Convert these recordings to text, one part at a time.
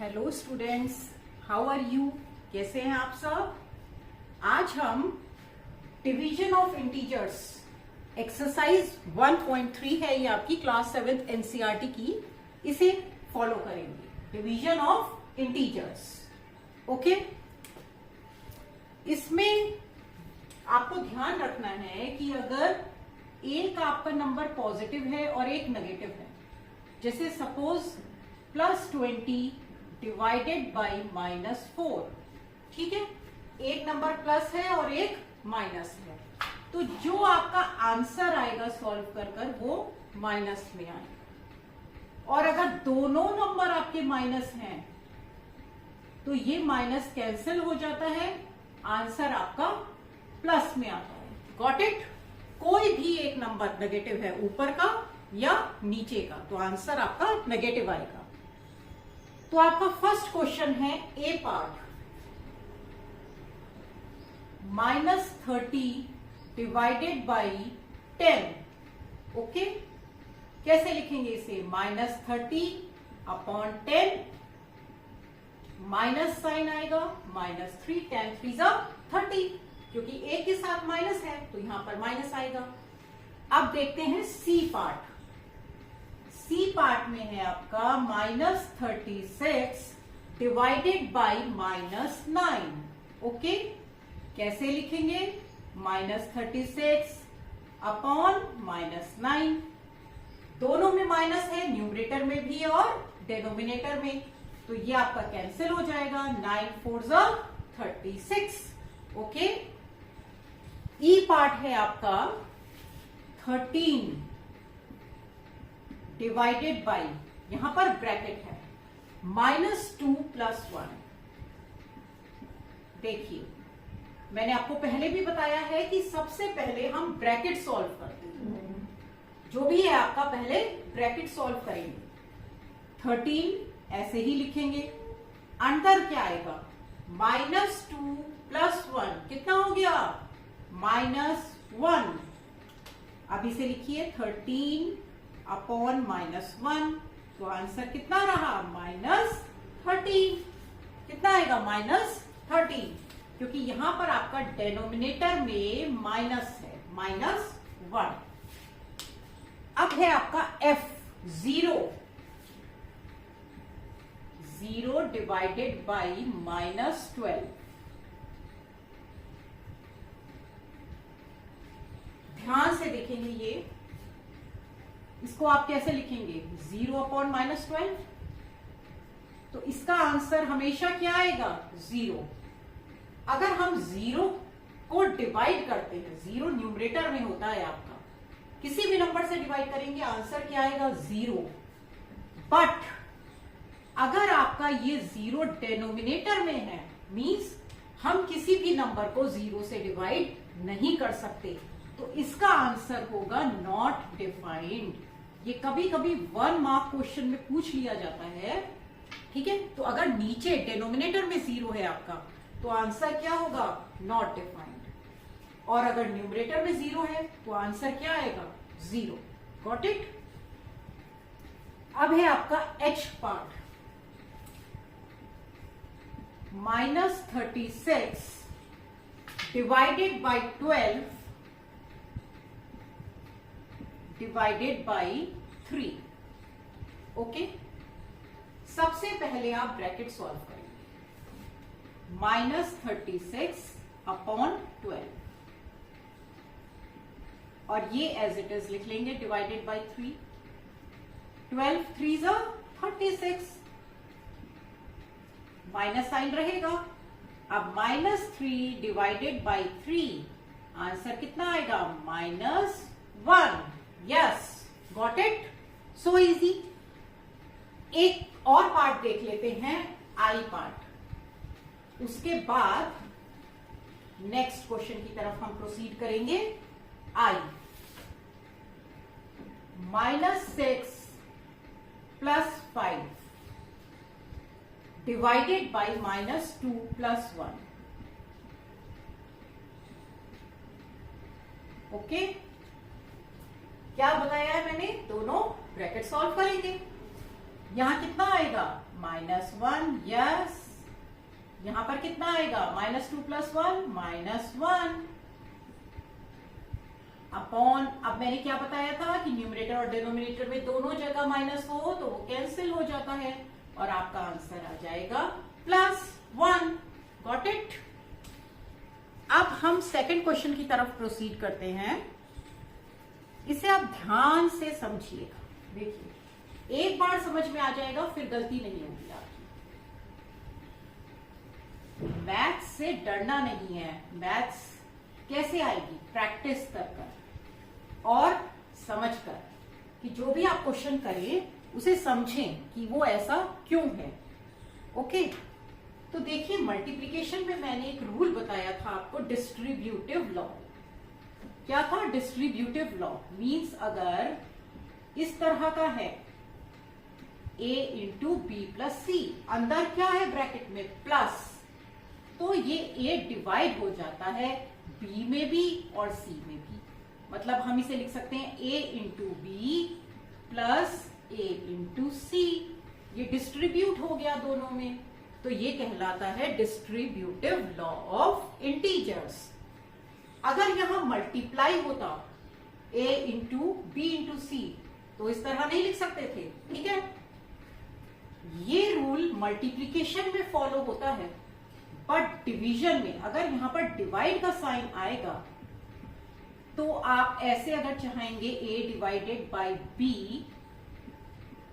Hello students, how are you? कैसे हैं आप सब? आज हम डिवीजन ऑफ इंटीजर्स एक्सरसाइज 1.3 है, ये आपकी क्लास 7th एनसीईआरटी की, इसे फॉलो करेंगे। Division of integers, okay. इसमें आपको ध्यान रखना है कि अगर एक आपका नंबर पॉजिटिव है और एक नेगेटिव है, जैसे सपोज +20 डिवाइडेड बाई -4, ठीक है, एक नंबर प्लस है और एक माइनस है, तो जो आपका आंसर आएगा सॉल्व कर वो माइनस में आएगा। और अगर दोनों नंबर आपके माइनस हैं तो ये माइनस कैंसिल हो जाता है, आंसर आपका प्लस में आता है। Got it? कोई भी एक नंबर नेगेटिव है, ऊपर का या नीचे का, तो आंसर आपका नेगेटिव आएगा। तो आपका फर्स्ट क्वेश्चन है ए पार्ट, -30 डिवाइडेड बाई 10, ओके। कैसे लिखेंगे इसे? -30 अपॉन 10, माइनस साइन आएगा, -3, 10 3 30, क्योंकि ए के साथ माइनस है तो यहां पर माइनस आएगा। अब देखते हैं सी पार्ट। सी पार्ट में है आपका -36 डिवाइडेड बाई -9, ओके। कैसे लिखेंगे? -36 अपॉन -9, दोनों में माइनस है, न्यूमरेटर में भी और डिनोमिनेटर में, तो ये आपका कैंसिल हो जाएगा। 9 4 36, ओके। ई पार्ट है आपका 13 डिवाइडेड बाई, यहां पर ब्रैकेट है, -2 + 1। देखिए, मैंने आपको पहले भी बताया है कि सबसे पहले हम ब्रैकेट सॉल्व करते हैं। जो भी है आपका, पहले ब्रैकेट सॉल्व करेंगे। 13 ऐसे ही लिखेंगे, अंदर क्या आएगा? -2 + 1 कितना हो गया? -1। अब इसे लिखिए 13 अपॉन -1, तो आंसर कितना रहा? -13। कितना आएगा? -13, क्योंकि यहां पर आपका डेनोमिनेटर में माइनस है, -1। अब है आपका f 0 डिवाइडेड बाई -12। ध्यान से देखेंगे, ये इसको आप कैसे लिखेंगे? 0 अपॉन -12, तो इसका आंसर हमेशा क्या आएगा? 0। अगर हम 0 को डिवाइड करते हैं, 0 न्यूमरेटर में होता है आपका, किसी भी नंबर से डिवाइड करेंगे, आंसर क्या आएगा? 0। बट अगर आपका ये 0 डिनोमिनेटर में है, मींस हम किसी भी नंबर को 0 से डिवाइड नहीं कर सकते, तो इसका आंसर होगा नॉट डिफाइंड। ये कभी कभी 1 मार्क क्वेश्चन में पूछ लिया जाता है, ठीक है। तो अगर नीचे डिनोमिनेटर में 0 है आपका, तो आंसर क्या होगा? Not defined. और अगर न्यूमरेटर में 0 है तो आंसर क्या आएगा? 0। Got it? अब है आपका H part, -36 divided by 12 divided by 3, okay. सबसे पहले आप ब्रैकेट सॉल्व करेंगे, -36 अपॉन 12, और ये एज इट इज लिख लेंगे, डिवाइडेड बाई 3। 12 3 36, माइनस साइन रहेगा। अब -3 डिवाइडेड बाई 3, आंसर कितना आएगा? -1। Yes, got it? So easy. एक और पार्ट देख लेते हैं, आई पार्ट। उसके बाद नेक्स्ट क्वेश्चन की तरफ हम प्रोसीड करेंगे। आई, -6 + 5 डिवाइडेड बाई -2 + 1, ओके। क्या बताया है मैंने? दोनों ब्रैकेट सॉल्व करेंगे। यहां कितना आएगा? -1, यस। यहां पर कितना आएगा, -2 + 1 -1 अपॉन, अब मैंने क्या बताया था कि न्यूमरेटर और डिनोमिनेटर में दोनों जगह माइनस हो तो वो कैंसिल हो जाता है और आपका आंसर आ जाएगा +1। Got it. अब हम सेकंड क्वेश्चन की तरफ प्रोसीड करते हैं। इसे आप ध्यान से समझिएगा। देखिए, एक बार समझ में आ जाएगा फिर गलती नहीं होगी आपकी। मैथ्स से डरना नहीं है। मैथ्स कैसे आएगी, प्रैक्टिस कर और समझ कर, कि जो भी आप क्वेश्चन करें उसे समझें कि वो ऐसा क्यों है। ओके, तो देखिए, मल्टीप्लिकेशन में मैंने एक रूल बताया था आपको, डिस्ट्रीब्यूटिव लॉ। क्या था, डिस्ट्रीब्यूटिव लॉ मीन्स अगर इस तरह का है a इंटू बी प्लस सी, अंदर क्या है ब्रैकेट में प्लस, तो ये a डिवाइड हो जाता है b में भी और c में भी। मतलब हम इसे लिख सकते हैं a into B plus a into C. ये डिस्ट्रीब्यूट हो गया दोनों में, तो ये कहलाता है डिस्ट्रीब्यूटिव लॉ ऑफ इंटीजर्स। अगर यहां मल्टीप्लाई होता a इंटू बी इंटू सी तो इस तरह नहीं लिख सकते थे, ठीक है। ये रूल मल्टीप्लिकेशन में फॉलो होता है, बट डिवीजन में अगर यहां पर डिवाइड का साइन आएगा तो आप ऐसे अगर चाहेंगे a divided by b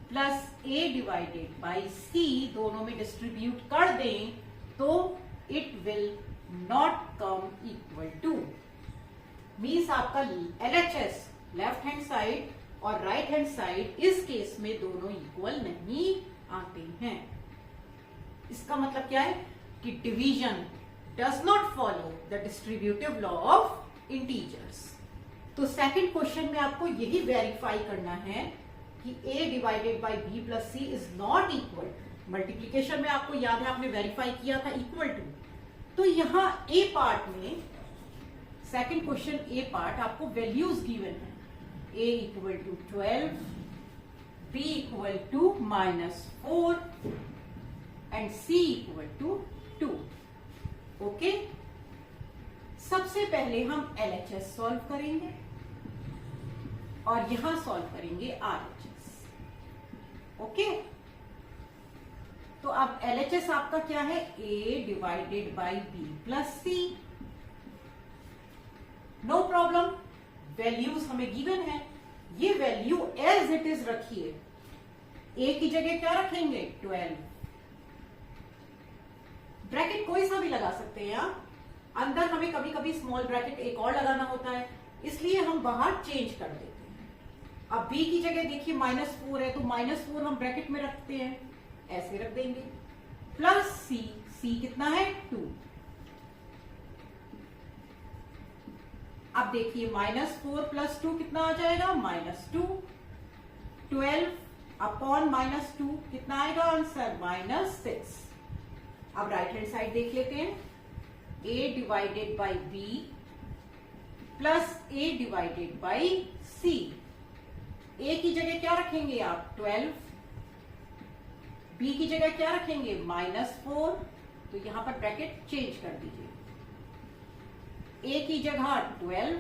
plus a divided by c, दोनों में डिस्ट्रीब्यूट कर दें तो it will not come equal to. Means आपका LHS लेफ्ट हैंड साइड और राइट हैंड साइड इस केस में दोनों इक्वल नहीं आते हैं। इसका मतलब क्या है कि division does not follow the distributive law of integers. तो सेकंड क्वेश्चन में आपको यही वेरीफाई करना है कि a divided by b plus c is not equal to. Multiplication में आपको याद है आपने वेरीफाई किया था इक्वल टू। तो यहां a पार्ट में, सेकंड क्वेश्चन a पार्ट, आपको वैल्यूज गिवन है। a equal to 12, b equal to -4 and c equal to 2। Okay, सबसे पहले हम LHS सॉल्व करेंगे और यहां सॉल्व करेंगे RHS। ओके, तो अब LHS आपका क्या है, a divided by b plus c। No problem, values हमें गिवन है, ये वैल्यू एज इट इज रखिए। a की जगह क्या रखेंगे, 12। ब्रैकेट कोई सा भी लगा सकते हैं आप, अंदर हमें कभी कभी स्मॉल ब्रैकेट एक और लगाना होता है, इसलिए हम बाहर चेंज कर देते हैं। अब b की जगह देखिए -4 है तो -4 हम ब्रैकेट में रखते हैं, ऐसे रख देंगे, प्लस c कितना है 2। अब देखिए -4 + 2 कितना आ जाएगा, -2। 12 अपॉन -2 कितना आएगा आंसर, -6। अब राइट हैंड साइड देख लेते हैं, a divided by b plus a divided by c। a की जगह क्या रखेंगे आप, 12। b की जगह क्या रखेंगे, -4। तो यहां पर ब्रैकेट चेंज कर दीजिए, a की जगह 12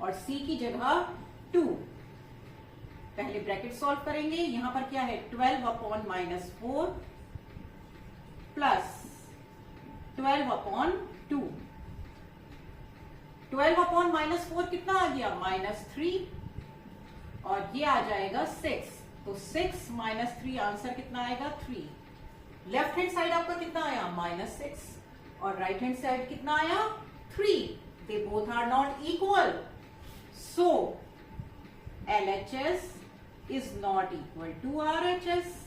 और c की जगह 2। पहले ब्रैकेट सॉल्व करेंगे, यहां पर क्या है, 12 अपॉन -4 प्लस 12 अपॉन 2। 12 अपॉन -4 कितना आ गया, -3, और ये आ जाएगा 6। तो 6 - 3 आंसर कितना आएगा, 3। लेफ्ट हैंड साइड आपका कितना आया, -6, और राइट हैंड साइड कितना आया, 3। They both are not equal. So, LHS is not equal to RHS.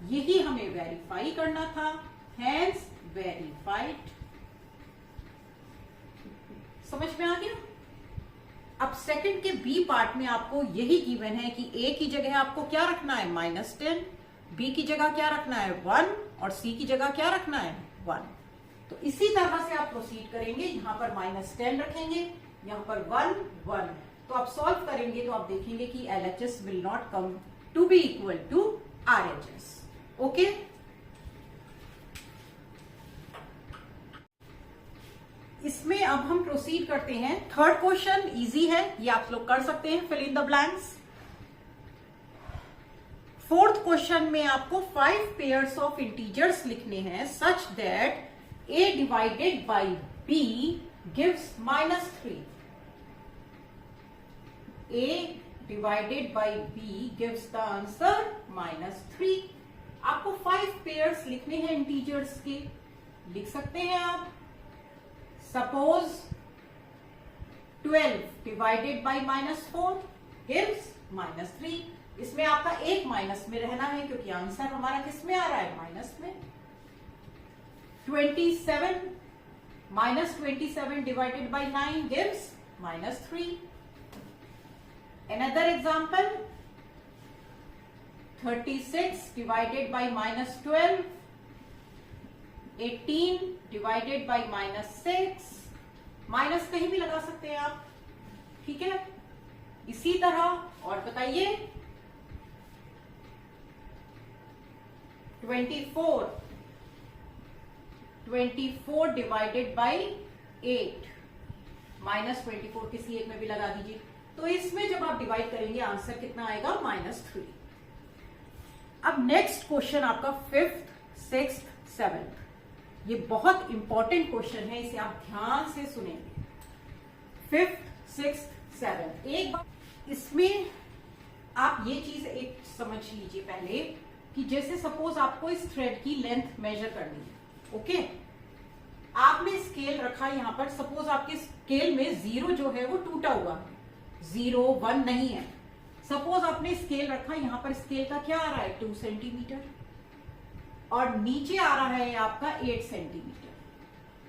यही हमें वेरीफाई करना था, hence verified। समझ में आ गया। अब सेकंड के बी पार्ट में आपको यही गिवन है कि a की जगह आपको क्या रखना है, -10, b की जगह क्या रखना है, 1, और c की जगह क्या रखना है, 1। तो इसी तरह से आप प्रोसीड करेंगे, यहां पर -10 रखेंगे, यहां पर 1, 1। तो आप सॉल्व करेंगे तो आप देखेंगे कि LHS will not come to be equal to RHS। Okay, इसमें अब हम प्रोसीड करते हैं। थर्ड क्वेश्चन इजी है, ये आप लोग कर सकते हैं, fill in the blanks. Fourth question में आपको 5 पेयर्स ऑफ इंटीजर्स लिखने हैं such that a divided by b gives -3। a divided by b gives the answer -3। आपको 5 पेयर्स लिखने हैं इंटीजर्स के, लिख सकते हैं आप। Suppose 12 divided by -4 gives -3। इसमें आपका एक माइनस में रहना है क्योंकि आंसर हमारा किस में आ रहा है, माइनस में। 27 -27 divided by 9 gives -3। Another example, 36 divided by -12, 18 divided by -6, minus कहीं भी लगा सकते हैं आप, ठीक है। इसी तरह और बताइए 24 डिवाइडेड बाई 8, -24 किसी एक में भी लगा दीजिए। तो इसमें जब आप डिवाइड करेंगे आंसर कितना आएगा, -3। अब नेक्स्ट क्वेश्चन आपका 5th, 6th, 7th, ये बहुत इंपॉर्टेंट क्वेश्चन है, इसे आप ध्यान से सुनेंगे। 5th, 6th, 7th, एक बार इसमें आप ये चीज एक समझ लीजिए पहले कि जैसे सपोज आपको इस थ्रेड की लेंथ मेजर करनी है, ओके। आपने स्केल रखा यहां पर, सपोज आपके स्केल में 0 जो है वो टूटा हुआ है, 0, 1 नहीं है। सपोज आपने स्केल रखा, यहां पर स्केल का क्या आ रहा है, 2 सेंटीमीटर, और नीचे आ रहा है आपका 8 सेंटीमीटर।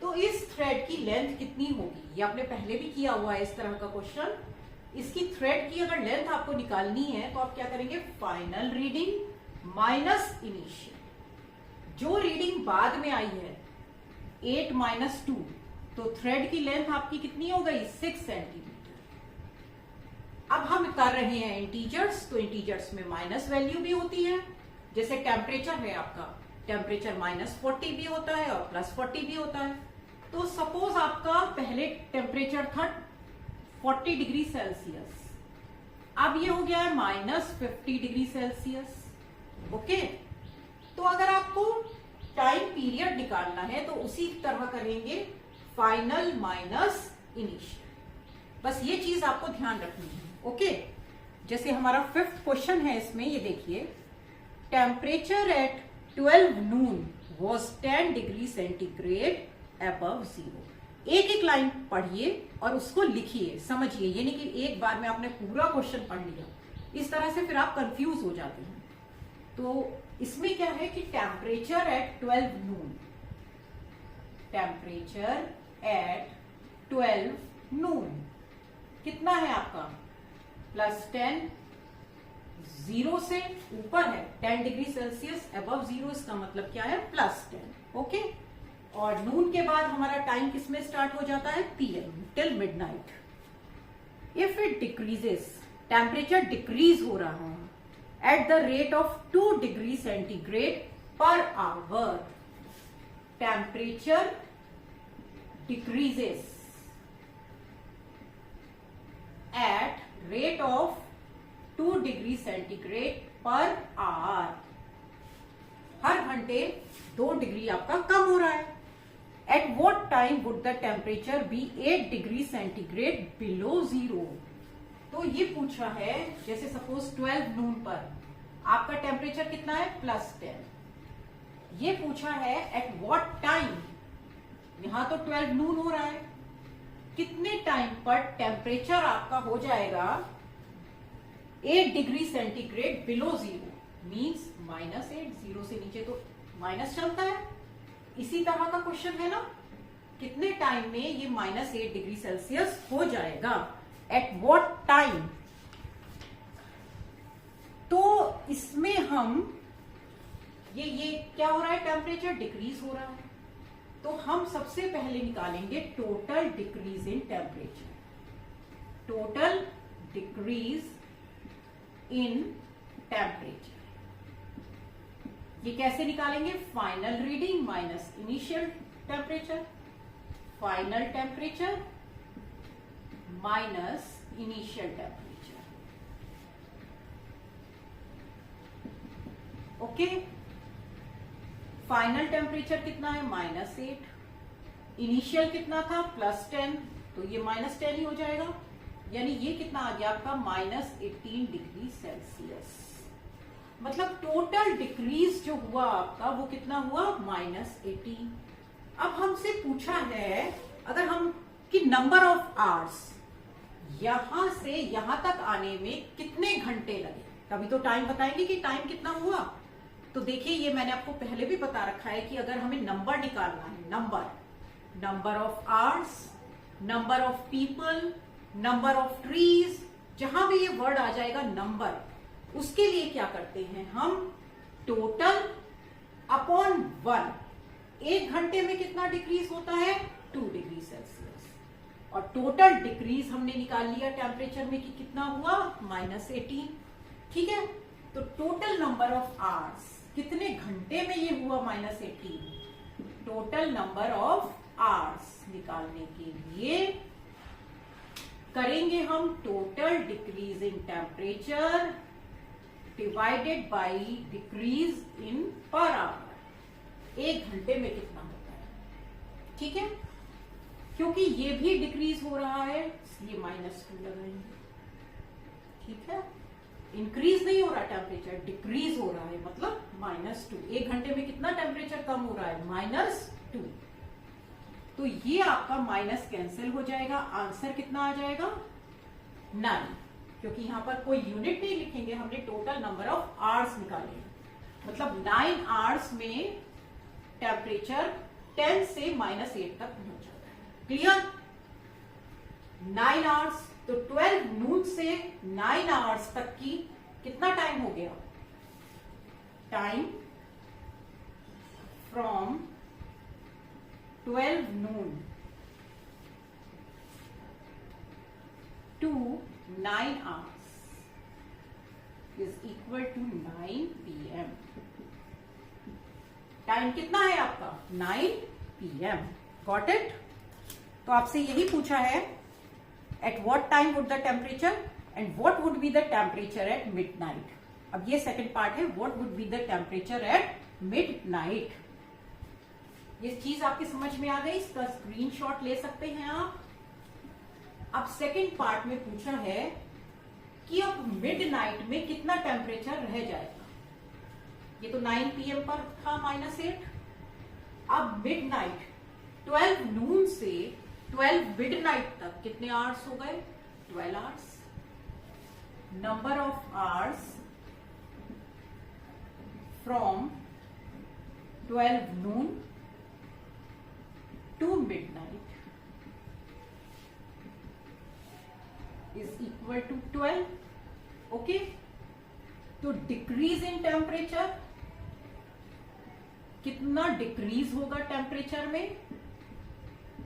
तो इस थ्रेड की लेंथ कितनी होगी, ये आपने पहले भी किया हुआ है इस तरह का क्वेश्चन। इसकी थ्रेड की अगर लेंथ आपको निकालनी है तो आप क्या करेंगे, फाइनल रीडिंग माइनस इनिशियल। जो रीडिंग बाद में आई है 8 - 2, तो थ्रेड की लेंथ आपकी कितनी हो गई, 6 सेंटीमीटर। अब हम कर रहे हैं इंटीजर्स, तो इंटीजर्स में माइनस वैल्यू भी होती है। जैसे टेम्परेचर है आपका, टेम्परेचर -40 भी होता है और +40 भी होता है। तो सपोज आपका पहले टेम्परेचर था 40 डिग्री सेल्सियस, अब ये हो गया है -50 डिग्री सेल्सियस, ओके। तो अगर आपको टाइम पीरियड निकालना है तो उसी तरह करेंगे, फाइनल माइनस इनिशियल। बस ये चीज आपको ध्यान रखनी है, ओके। जैसे हमारा 5th क्वेश्चन है, इसमें ये देखिए, temperature at 12 noon was 10 degree centigrade above 0। एक एक लाइन पढ़िए और उसको लिखिए, समझिए। ये नहीं कि एक बार में आपने पूरा क्वेश्चन पढ़ लिया, इस तरह से फिर आप कंफ्यूज हो जाते हैं। तो इसमें क्या है कि temperature at 12 noon, temperature at 12 noon कितना है आपका, +10, 0 से ऊपर है 10 डिग्री सेल्सियस, अबव 0, इसका मतलब क्या है, +10, ओके। और नून के बाद हमारा टाइम किसमें स्टार्ट हो जाता है, PM, till midnight. If it decreases, temperature decrease हो रहा है at the rate of 2 degree centigrade per hour, temperature decreases at rate of 2 degree centigrade per hour, हर घंटे 2 डिग्री आपका कम हो रहा है। At what time would the temperature be 8 degree centigrade below 0। तो ये पूछा है, जैसे सपोज 12 नून पर आपका टेम्परेचर कितना है, +10। ये पूछा है एट what टाइम, यहां तो 12 नून हो रहा है, कितने टाइम पर टेम्परेचर आपका हो जाएगा 8 डिग्री सेंटीग्रेड बिलो 0, मीन्स -8, 0 से नीचे तो माइनस चलता है। इसी तरह का क्वेश्चन है ना, कितने टाइम में ये -8 डिग्री सेल्सियस हो जाएगा, एट व्हाट टाइम। तो इसमें हम ये क्या हो रहा है, टेम्परेचर डिक्रीज हो रहा है, तो हम सबसे पहले निकालेंगे total decrease in temperature, total decrease in temperature. ये कैसे निकालेंगे? Final reading minus initial temperature, final temperature minus initial temperature. Okay, final temperature कितना है? -8, इनिशियल कितना था? +10, तो ये -10 ही हो जाएगा, यानी ये कितना आ गया आपका? -18 डिग्री सेल्सियस। मतलब टोटल डिक्रीज जो हुआ आपका वो कितना हुआ? -18। अब हमसे पूछा है अगर हम कि नंबर ऑफ आवर्स यहां से यहां तक आने में कितने घंटे लगे, तभी तो टाइम बताएंगे कि टाइम कितना हुआ। तो देखिए, ये मैंने आपको पहले भी बता रखा है कि अगर हमें नंबर निकालना है, number of hours, number of people, number of trees, जहां भी ये वर्ड आ जाएगा नंबर, उसके लिए क्या करते हैं हम? Total upon 1। 1 घंटे में कितना डिक्रीज होता है? 2 डिग्री सेल्सियस। और टोटल डिक्रीज हमने निकाल लिया टेम्परेचर में कि कितना हुआ? -18। ठीक है, तो टोटल नंबर ऑफ आवर्स, कितने घंटे में ये हुआ -18? टोटल नंबर ऑफ आवर्स निकालने के लिए करेंगे हम total decrease in temperature divided by decrease in per hour. 1 घंटे में कितना होता है? ठीक है, क्योंकि ये भी डिक्रीज हो रहा है इसलिए -2 लगाएंगे। ठीक है, इंक्रीज नहीं हो रहा टेम्परेचर, डिक्रीज हो रहा है, मतलब -2। 1 घंटे में कितना टेम्परेचर कम हो रहा है? -2। तो ये आपका माइनस कैंसिल हो जाएगा, आंसर कितना आ जाएगा? 9, क्योंकि यहां पर कोई यूनिट नहीं लिखेंगे, हमने टोटल नंबर ऑफ आवर्स निकाले, मतलब 9 आवर्स में टेम्परेचर 10 से -8 तक पहुंच जाता है। क्लियर? 9 आवर्स, तो 12 नून से 9 आवर्स तक की कितना टाइम हो गया? Time from 12 noon to 9 hours is equal to 9 PM। Time कितना है आपका? 9 PM। Got it? तो आपसे यही पूछा है, at what time would the temperature and what would be the temperature at midnight. अब ये सेकंड पार्ट है, what would be the temperature at midnight. ये चीज आपकी समझ में आ गई, इसका स्क्रीनशॉट ले सकते हैं आप। अब सेकंड पार्ट में पूछा है कि अब मिडनाइट में कितना टेम्परेचर रह जाएगा। ये तो 9 PM पर था -8। अब मिडनाइट 12 नून से 12 मिडनाइट तक कितने आवर्स हो गए? 12 hours. Number of hours from 12 noon to midnight is equal to 12। Okay, तो डिक्रीज इन टेम्परेचर, कितना डिक्रीज होगा टेम्परेचर में?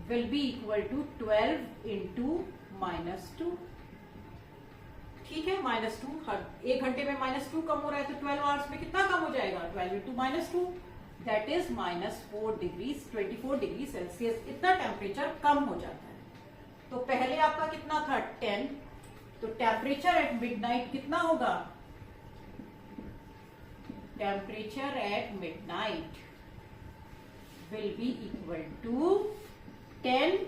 Will be equal to 12 into -2। ठीक है, -2, हर 1 घंटे में -2 कम हो रहा है, तो 12 आवर्स में कितना कम हो जाएगा? 12 into -2, that is -4 degree, 24 degree Celsius. इतना टेम्परेचर कम हो जाता है। तो पहले आपका कितना था? 10, तो टेम्परेचर एट मिडनाइट कितना होगा? Temperature at midnight will be equal to 10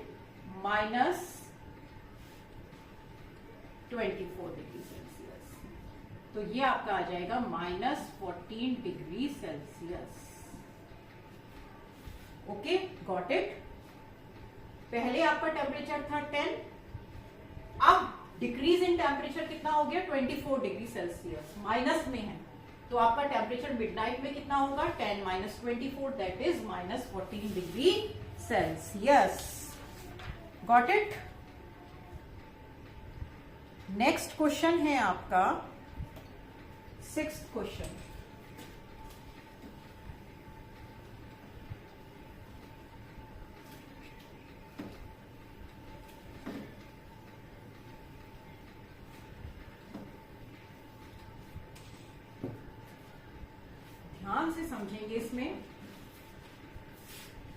minus 24 degree Celsius. तो ये आपका आ जाएगा -14 degree Celsius. Okay, got it? पहले आपका टेम्परेचर था 10, अब डिक्रीज इन टेम्परेचर कितना हो गया? 24 डिग्री सेल्सियस, माइनस में है, तो आपका टेम्परेचर मिडनाइट में कितना होगा? 10 minus 24, that is -14 degree Celsius. Got it? Next question है आपका 6th क्वेश्चन। ध्यान ध्यान से समझेंगे इसमें।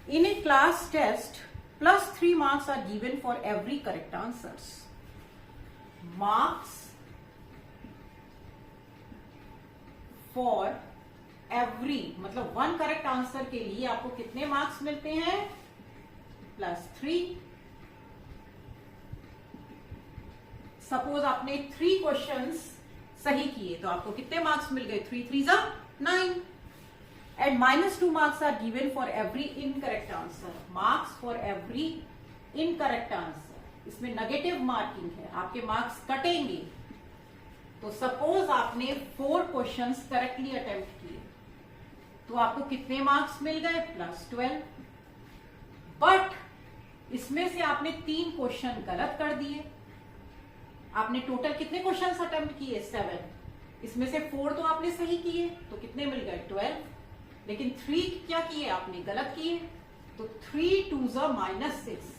इन ए class test +3 marks are given for every correct answers. Marks for every मतलब 1 करेक्ट आंसर के लिए आपको कितने मार्क्स मिलते हैं? +3। सपोज आपने 3 क्वेश्चंस सही किए तो आपको कितने मार्क्स मिल गए? 3 3 9। And -2 marks are given for every incorrect answer. Marks for every incorrect answer. इसमें नेगेटिव मार्किंग है, आपके मार्क्स कटेंगे। तो सपोज आपने 4 क्वेश्चंस करेक्टली अटेम्प्ट किए तो आपको कितने मार्क्स मिल गए? +12। बट इसमें से आपने 3 क्वेश्चन गलत कर दिए। आपने टोटल कितने क्वेश्चंस अटेम्प्ट किए? 7। इसमें से 4 तो आपने सही किए तो कितने मिल गए? 12। लेकिन 3 क्या किए आपने? गलत किए। तो 3 2 -6,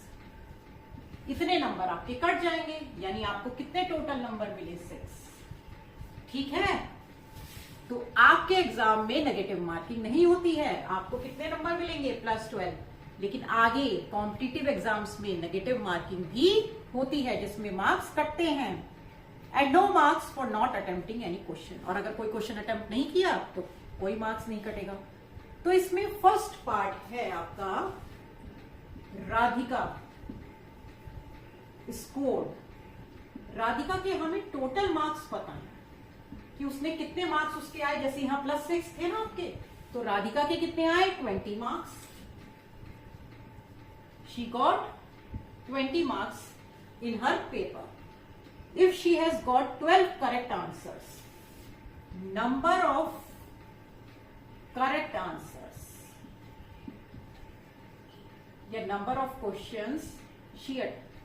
इतने नंबर आपके कट जाएंगे। यानी आपको कितने टोटल नंबर मिले? 6। ठीक है, तो आपके एग्जाम में नेगेटिव मार्किंग नहीं होती है। आपको कितने नंबर मिलेंगे? +12। लेकिन आगे कॉम्पिटिटिव एग्जाम्स में नेगेटिव मार्किंग भी होती है जिसमें मार्क्स कटते हैं। And no marks for not attempting any question. और अगर कोई क्वेश्चन अटेम्प्ट नहीं किया तो कोई मार्क्स नहीं कटेगा। तो इसमें फर्स्ट पार्ट है आपका राधिका स्कोर। राधिका के हमें टोटल मार्क्स पता है कि उसने कितने मार्क्स उसके आए। जैसे यहां +6 थे ना आपके, तो राधिका के कितने आए? 20 marks. She got 20 marks in her paper if she has got 12 correct answers. Number of correct answers या नंबर ऑफ क्वेश्चंस शी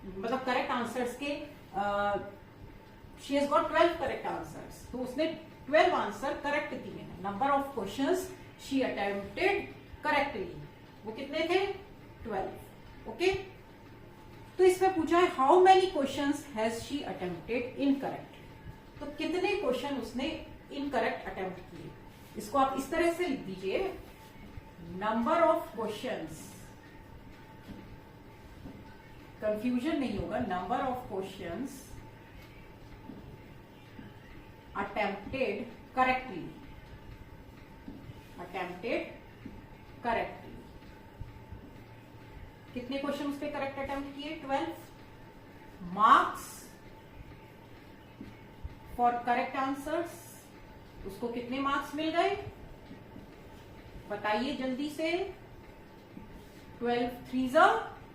मतलब करेक्ट आंसर्स के she has got 12 correct answers. तो उसने 12 आंसर करेक्ट दिए हैं। Number of questions she attempted correctly, वो कितने थे? 12। ओके, तो इसमें पूछा है how many questions has she attempted incorrect. तो कितने क्वेश्चन उसने इनकरेक्ट अटेम्प्ट किए। इसको आप इस तरह से लिख दीजिए, नंबर ऑफ क्वेश्चंस, कंफ्यूजन नहीं होगा, number of questions attempted correctly, attempted correctly. कितने क्वेश्चन उसके करेक्ट अटेम्प्ट किए? 12। मार्क्स फॉर करेक्ट आंसर्स, उसको कितने मार्क्स मिल गए? बताइए जल्दी से। 12 3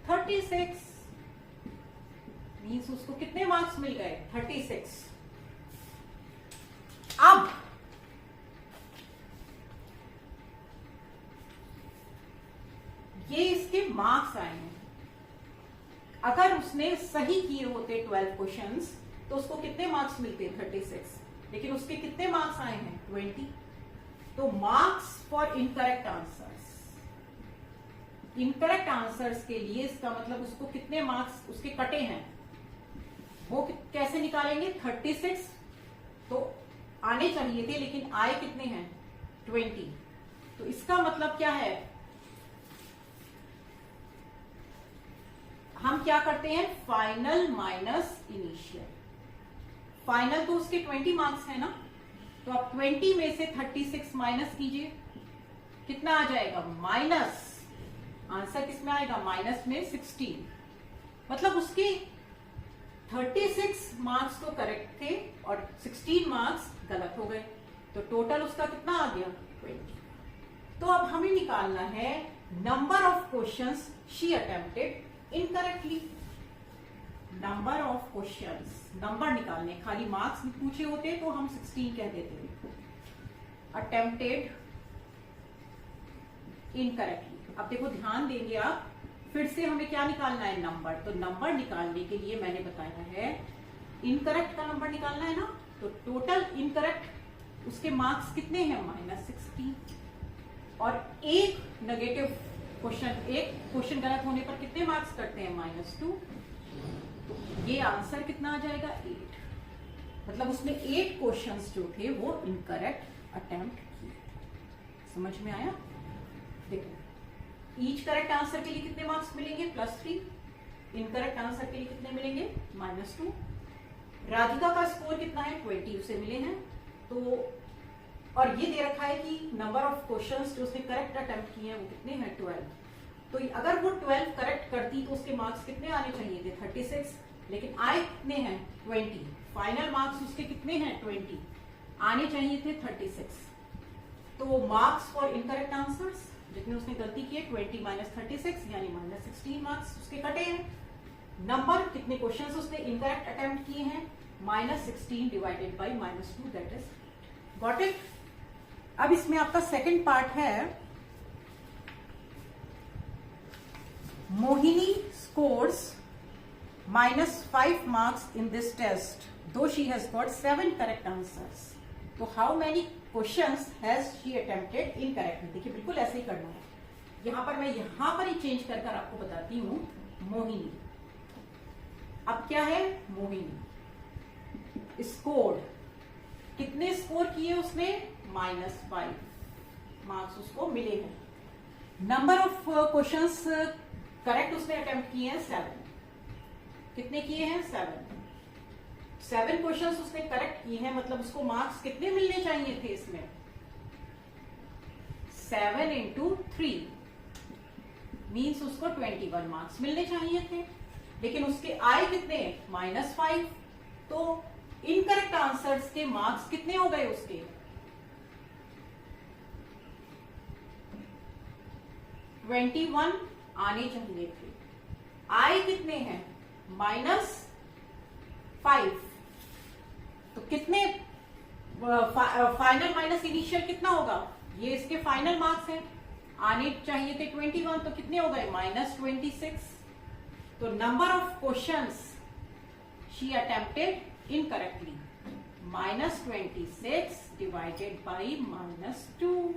36 मीन्स उसको कितने मार्क्स मिल गए? 36। अब ये इसके मार्क्स आए हैं। अगर उसने सही किए होते 12 क्वेश्चंस तो उसको कितने मार्क्स मिलते? 36। लेकिन उसके कितने मार्क्स आए हैं? 20। तो marks for incorrect answers, incorrect answers के लिए इसका मतलब उसको कितने मार्क्स उसके कटे हैं वो कैसे निकालेंगे? 36 तो आने चाहिए थे लेकिन आए कितने हैं? 20। तो इसका मतलब क्या है? हम क्या करते हैं? Final minus initial. फाइनल तो उसके 20 मार्क्स है ना, तो आप 20 में से 36 माइनस कीजिए, कितना आ जाएगा? माइनस, आंसर किसमें आएगा? माइनस में 16। मतलब उसके 36 मार्क्स तो करेक्ट थे और 16 मार्क्स गलत हो गए। तो टोटल उसका कितना आ गया? 20। तो अब हमें निकालना है number of questions she attempted incorrectly. Number of questions, number निकालने, खाली मार्क्स पूछे होते तो हम 16 कह देते। Attempted incorrectly. अब देखो ध्यान देंगे आप, फिर से हमें क्या निकालना है? नंबर। तो नंबर निकालने के लिए मैंने बताया है इनकरेक्ट का नंबर निकालना है ना, तो टोटल इनकरेक्ट उसके मार्क्स कितने हैं? -16। और एक नेगेटिव क्वेश्चन, एक क्वेश्चन गलत होने पर कितने मार्क्स करते हैं? -2। ये आंसर कितना आ जाएगा? 8। मतलब उसने 8 क्वेश्चंस जो थे वो इनकरेक्ट अटेम्प्ट किए। समझ में आया? देखो, ईच करेक्ट आंसर के लिए कितने मार्क्स मिलेंगे? +3। इनकरेक्ट आंसर के लिए कितने मिलेंगे? -2। राधिका का स्कोर कितना है? 20 उसे मिले हैं। तो और ये दे रखा है कि नंबर ऑफ क्वेश्चंस जो उसने करेक्ट अटेम्प्ट किए हैं वो कितने हैं? 12। तो अगर वो 12 करेक्ट करती तो उसके मार्क्स कितने आने चाहिए थे? 36। लेकिन आए कितने हैं? 20। फाइनल मार्क्स उसके कितने हैं? 20। आने चाहिए थे 36। तो मार्क्स फॉर इनकरेक्ट आंसर्स जितने उसने गलती किए 20 - 36 यानी -16 मार्क्स उसके कटे हैं। नंबर कितने क्वेश्चंस उसने इनकरेक्ट अटेम्प्ट किए हैं? -16 divided by -2 that is got it. अब इसमें आपका सेकंड पार्ट है, Mohini scores -5 marks in this test though she has got 7 correct answers. तो how many questions has she attempted incorrectly? देखिए बिल्कुल ऐसे ही करना है। यहां पर मैं यहां पर ही चेंज कर कर आपको बताती हूं। मोहिनी, अब क्या है? मोहिनी स्कोर्ड, कितने स्कोर किए उसने? -5 मार्क्स उसको मिले हैं। नंबर ऑफ क्वेश्चंस करेक्ट उसने अटेम्प्ट किए हैं 7। कितने किए हैं? 7 क्वेश्चंस उसने करेक्ट किए हैं, मतलब उसको मार्क्स कितने मिलने चाहिए थे इसमें? 7 × 3 मीन्स उसको 21 मार्क्स मिलने चाहिए थे, लेकिन उसके आए कितने? -5। तो इनकरेक्ट आंसर्स के मार्क्स कितने हो गए उसके? 21 आने चाहिए थे। आए कितने हैं? -5। तो कितने फाइनल माइनस इनिशियल कितना होगा? ये इसके फाइनल मार्क्स हैं, आने चाहिए थे 21, तो कितने हो गए? -26। तो number of questions she attempted incorrectly -26 divided by -2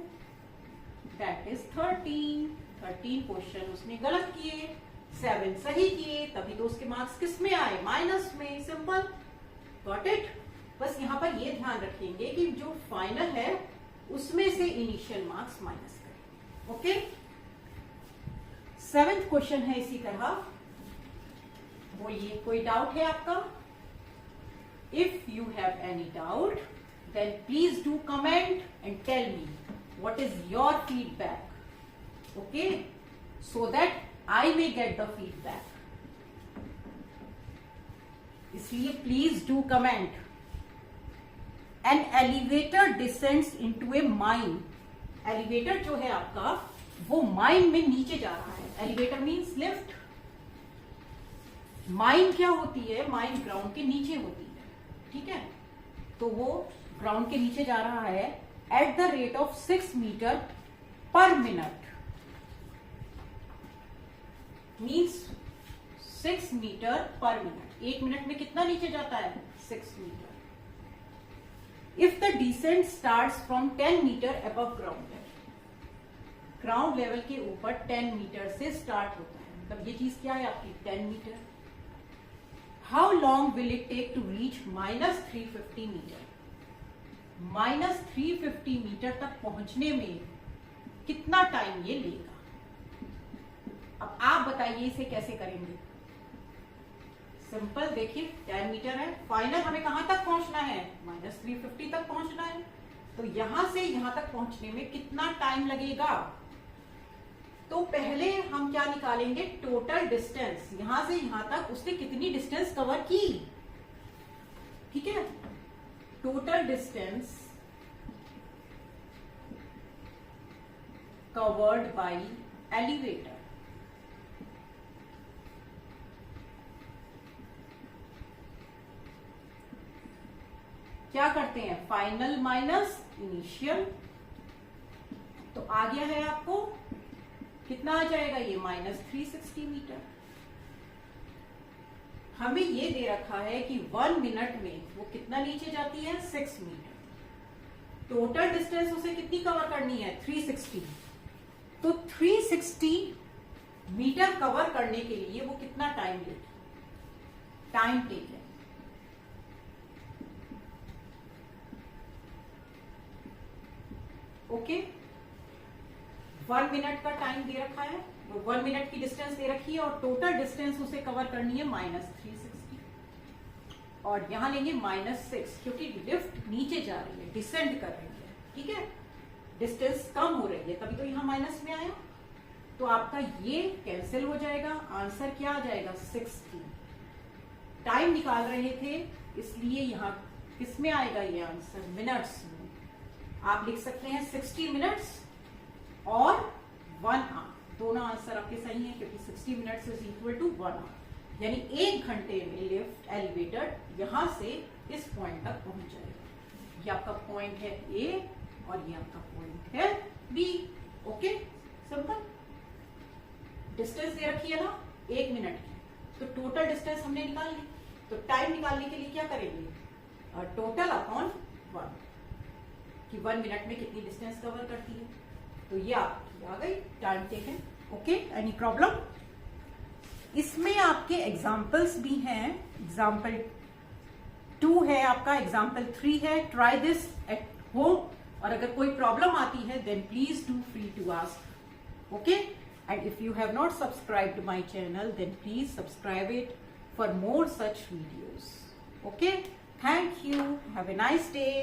that is 13 question उसने गलत किए, 7 सही किए, तभी तो उसके मार्क्स किस में आए? माइनस में। Simple, got it. बस यहां पर ये ध्यान रखेंगे कि जो फाइनल है उसमें से इनिशियल मार्क्स माइनस करें। ओके, 7th क्वेश्चन है इसी तरह। बोलिए, कोई डाउट है आपका? If you have any doubt then please do comment and tell me what is your feedback, okay, so that I may get the feedback. इसलिए please do comment. An elevator descends into a mine. Elevator जो है आपका वो mine में नीचे जा रहा है। Elevator means lift. माइन क्या होती है? माइन ग्राउंड के नीचे होती है, ठीक है? तो वो ग्राउंड के नीचे जा रहा है at the rate of 6 meter per minute. Means 6 metre per minute. 1 minute में कितना नीचे जाता है? 6 metre. If the descent starts from 10 metre above ground level, ground level के ऊपर 10 मीटर से स्टार्ट होता है, मतलब ये चीज क्या है आपकी? 10 metre. How long will it take to reach -350 metre? -350 metre तक पहुंचने में कितना टाइम ये लेगा? अब आप बताइए इसे कैसे करेंगे? सिंपल, देखिए 10 मीटर है, फाइनल हमें कहां तक पहुंचना है? -350 तक पहुंचना है। तो यहां से यहां तक पहुंचने में कितना टाइम लगेगा? तो पहले हम क्या निकालेंगे? Total distance. यहां से यहां तक उसने कितनी डिस्टेंस कवर की, ठीक है? Total distance covered by elevator. क्या करते हैं? Final minus initial. तो आ गया है आपको कितना आ जाएगा ये? -360 मीटर। हमें ये दे रखा है कि 1 मिनट में वो कितना नीचे जाती है? 6 मीटर। टोटल डिस्टेंस उसे कितनी कवर करनी है? 360। तो 360 मीटर कवर करने के लिए वो कितना टाइम लेगी? Time taken, okay. 1 मिनट का टाइम दे रखा है, 1 मिनट की डिस्टेंस दे रखी है और टोटल डिस्टेंस उसे कवर करनी है -360 और यहां लेंगे -6 क्योंकि लिफ्ट नीचे जा रही है, डिसेंड कर रही है, ठीक है, डिस्टेंस कम हो रही है, तभी तो यहां माइनस में आया। तो आपका ये कैंसिल हो जाएगा, आंसर क्या आ जाएगा 60। टाइम निकाल रहे थे इसलिए यहां किस में आएगा ये आंसर, मिनट्स में। आप लिख सकते हैं 60 मिनट्स और 1 आवर, दोनों आंसर आपके सही हैं क्योंकि 60 minutes is equal to 1 hour, यानी 1 घंटे में लिफ्ट एलिवेटर यहां से इस पॉइंट तक पहुंच जाएगा। ये आपका पॉइंट है ए और ये आपका पॉइंट है बी। Okay, simple. डिस्टेंस दे रखी है ना 1 मिनट की, तो टोटल डिस्टेंस हमने निकाल ली। तो टाइम निकालने के लिए क्या करेंगे, टोटल अपॉन 1 कि 1 मिनट में कितनी डिस्टेंस कवर करती है। तो ये आपकी आ गई time taken. Okay, any problem? इसमें आपके एग्जाम्पल्स भी हैं, एग्जाम्पल 2 है आपका, एग्जाम्पल 3 है। ट्राई दिस एट होम और अगर कोई प्रॉब्लम आती है then please do free to ask. Okay, and if you have not subscribed my channel then please subscribe it for more such videos. Okay, thank you, have a nice day.